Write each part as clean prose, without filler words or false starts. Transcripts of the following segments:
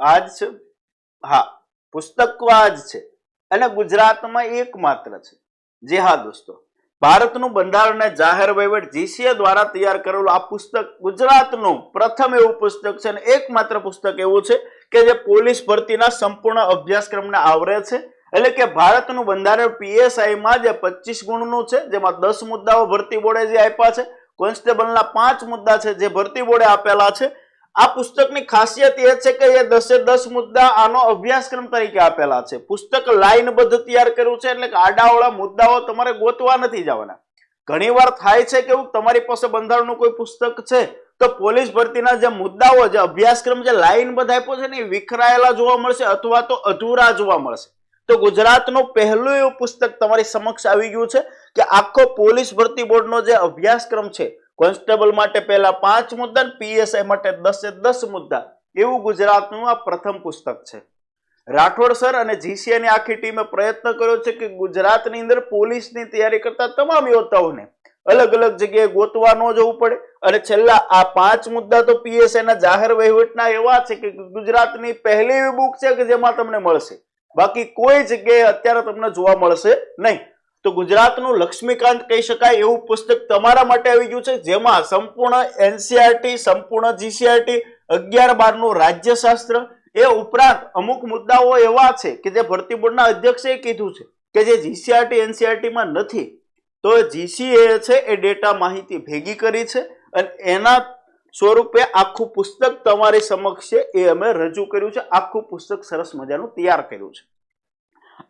આજ છે, હા, પુસ્તક આજ છે અને ગુજરાતમાં એકમાત્ર છે. જી હા દોસ્તો, ભારતનું બંધારણ અને જાહેર વહીવટ જીસીએ દ્વારા તૈયાર કરેલું આ પુસ્તક ગુજરાતનું પ્રથમ એવું પુસ્તક છે અને એકમાત્ર પુસ્તક એવું છે કે જે પોલીસ ભરતીના સંપૂર્ણ અભ્યાસક્રમને આવરે છે. એટલે કે ભારતનું બંધારણ પીએસઆઈ માં જે 25 ગુણનું છે, જેમાં 10 મુદ્દાઓ ભરતી બોર્ડે જે આપ્યા છે, કોન્સ્ટેબલના 5 મુદ્દા છે જે ભરતી બોર્ડે આપેલા છે. આ પુસ્તકની ખાસિયત એ છે કે એ 10 મુદ્દા આનો અભ્યાસક્રમ તરીકે આપેલા છે. પુસ્તક લાઈનબદ્ધ તૈયાર કર્યું છે, એટલે કે આડાઅવળા મુદ્દાઓ તમારે ગોતવા નથી જવાના. ઘણીવાર થાય છે કે તમારી પાસે બંધારણનું કોઈ પુસ્તક છે તો પોલીસ ભરતીના જે મુદ્દાઓ, જે અભ્યાસક્રમ, જે લાઈનબદ્ધ આપ્યો છે ને એ વિખરાયેલા જોવા મળશે અથવા તો અધૂરા જોવા મળશે. તો ગુજરાતનું પહેલું એવું પુસ્તક તમારી સમક્ષ આવી ગયું છે કે આખો પોલીસ ભરતી બોર્ડનો જે અભ્યાસક્રમ છે, કોન્સ્ટેબલ માટે પહેલા 5 મુદ્દા, પીએસઆઈ માટે 10 મુદ્દા, એવું ગુજરાતનું આ પ્રથમ પુસ્તક છે. રાઠોડ સર અને જીસીએ ની આખી ટીમે પ્રયત્ન કર્યો છે કે ગુજરાતની અંદર પોલીસની તૈયારી કરતા તમામ યોદ્ધાઓને અલગ અલગ જગ્યાએ ગોતવા ન જવું પડે. અને છેલ્લા આ 5 મુદ્દા તો પીએસઆઈ ના જાહેર વહીવટના એવા છે કે ગુજરાતની પહેલી એવી બુક છે કે જેમાં તમને મળશે, બાકી કોઈ જગ્યાએ અત્યારે તમને જોવા મળશે નહીં. તો ગુજરાતનું લક્ષ્મીકાંત કહી શકાય એવું પુસ્તક તમારા માટે આવી ગયું છે, જેમાં સંપૂર્ણ એનસીઆરટી, સંપૂર્ણ જીસીઆરટી, 11-12 નું રાજ્યશાસ્ત્ર, એ ઉપરાંત અમુક મુદ્દાઓ એવા છે કે જે ભરતી બોર્ડના અધ્યક્ષે કીધું છે કે જે જીસીઆરટી એનસીઆરટી માં નથી. તો જીસીએ છે એ ડેટા માહિતી ભેગી કરી છે અને એના સ્વરૂપે આખું પુસ્તક તમારી સમક્ષ છે એ અમે રજૂ કર્યું છે. આખું પુસ્તક સરસ મજાનું તૈયાર કર્યું છે.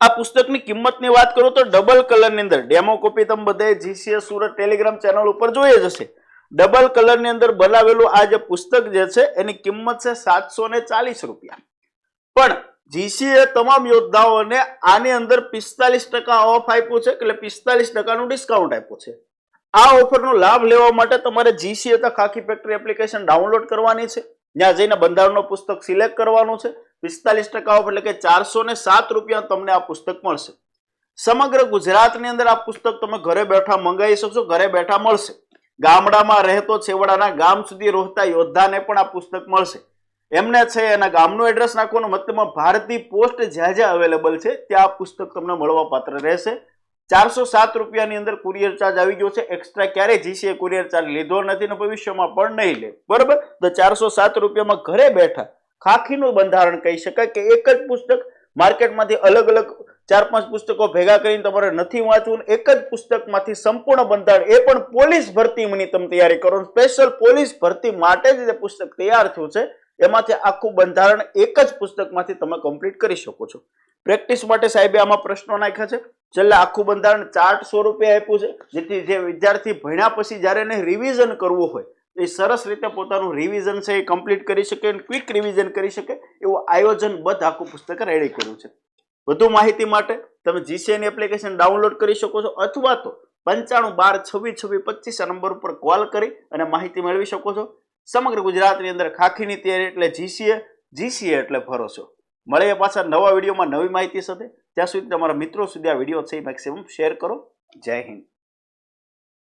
આ પુસ્તકની કિંમતની વાત કરું તો ડબલ કલરની અંદર ડેમો કોપી તમે બધાએ જીસીએ સુરત ટેલિગ્રામ ચેનલ ઉપર જોઈ જ હશે. ડબલ કલરની અંદર બનાવેલું આ જે પુસ્તક જે છે એની કિંમત છે 740 રૂપિયા. પણ જીસીએ તમામ યોદ્ધાઓને આની અંદર 45% ઓફ આપ્યું છે, એટલે 45% ડિસ્કાઉન્ટ આપ્યું છે. આ ઓફરનો લાભ લેવા માટે તમારે જીસીએ તક આખી ફેક્ટરી એપ્લિકેશન ડાઉનલોડ કરવાની છે. ત્યાં જઈને બંધારણનું પુસ્તક સિલેક્ટ કરવાનું છે. 45% ઓફ એટલે કે 407 રૂપિયા તમને આ પુસ્તક મળશે. સમગ્ર ગુજરાતની અંદર આ પુસ્તક તમે ઘરે બેઠા મંગાવી શકશો, ઘરે બેઠા મળશે. ગામડામાં રહેતો છેવાડાના ગામ સુધી રહેતા યોદ્ધાને પણ આ પુસ્તક મળશે. એમને છે એના ગામનું એડ્રેસ નાખવાનું, મતલબ ભારતીય પોસ્ટ જ્યાં જ્યાં અવેલેબલ છે ત્યાં આ પુસ્તક તમને મળવા પાત્ર રહેશે. 407 રૂપિયાની અંદર કુરિયર ચાર્જ આવી ગયો છે. એક્સ્ટ્રા ક્યારેય જીસીએ કુરિયર ચાર્જ લીધો નથી ને ભવિષ્યમાં પણ નહીં લે, બરોબર. તો 407 રૂપિયામાં ઘરે બેઠા ખાખીનું બંધારણ કહી શકાય કે એક જ પુસ્તક, માર્કેટમાંથી અલગ અલગ 4-5 પુસ્તકો ભેગા કરીને તમારે નથી વાંચવું, એક જ પુસ્તકમાંથી સંપૂર્ણ બંધારણ, એ પણ પોલીસ ભરતીની તમે તૈયારી કરો, સ્પેશિયલ પોલીસ ભરતી માટે જ જે પુસ્તક તૈયાર થયું છે એમાંથી આખું બંધારણ એક જ પુસ્તકમાંથી તમે કમ્પ્લીટ કરી શકો છો. પ્રેક્ટિસ માટે સાહેબે આમાં પ્રશ્નો નાખ્યા છે. છેલ્લે આખું બંધારણ ચાર્ટ સ્વરૂપે આપ્યું છે, જેથી જે વિદ્યાર્થી ભણ્યા પછી જ્યારે એને રિવિઝન કરવું હોય એ સરસ રીતે પોતાનું રિવિઝન છે એ કમ્પ્લીટ કરી શકે, ક્વિક રિવિઝન કરી શકે એવું આયોજનબદ્ધ આખું પુસ્તક રેડી કર્યું છે. વધુ માહિતી માટે તમે જીસીએની એપ્લિકેશન ડાઉનલોડ કરી શકો છો અથવા તો 9512262625 આ નંબર ઉપર કોલ કરી અને માહિતી મેળવી શકો છો. સમગ્ર ગુજરાતની અંદર ખાખીની તૈયારી એટલે જીસીએ, જીસીએ એટલે ભરોસો. મળીએ પાછા નવા વિડીયોમાં નવી માહિતી સાથે. ત્યાં સુધી તમારા મિત્રો સુધી આ વિડીયો છે મેક્સિમમ શેર કરો. જય હિન્દ.